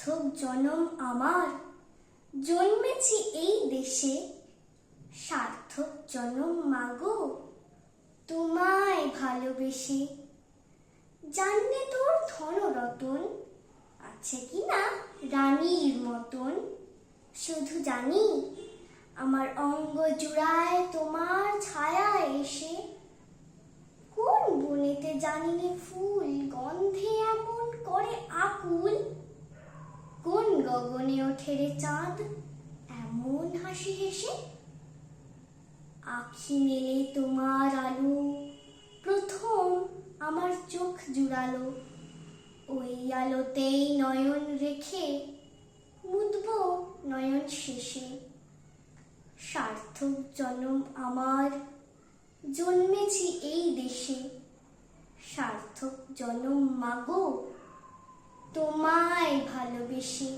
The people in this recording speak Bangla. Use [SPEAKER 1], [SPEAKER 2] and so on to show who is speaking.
[SPEAKER 1] সার্থক জনম আমার, জন্মেছি এই দেশে। সার্থক জনম মাগো তোমায় ভালোবেসে। জানলে তোর ধনরতন আছে কিনা রানীর মতন, শুধু জানি আমার অঙ্গ জুড়ায় তোমার ছায়া এসে। কোন বনেতে জানিনে ফুল গন্ধে এমন করে আকুল, কোন গগনে ওঠে রে চাঁদ এমন হাসি হেসে। আখি মেলে তোমার আলো প্রথম আমার চোখ জুড়ালো, ওই আলোতেই নয়ন রেখে মুদব নয়ন শেষে। সার্থক জনম আমার, জন্মেছি এই দেশে। সার্থক জনম মাগো তোমায় ভালোবেসে।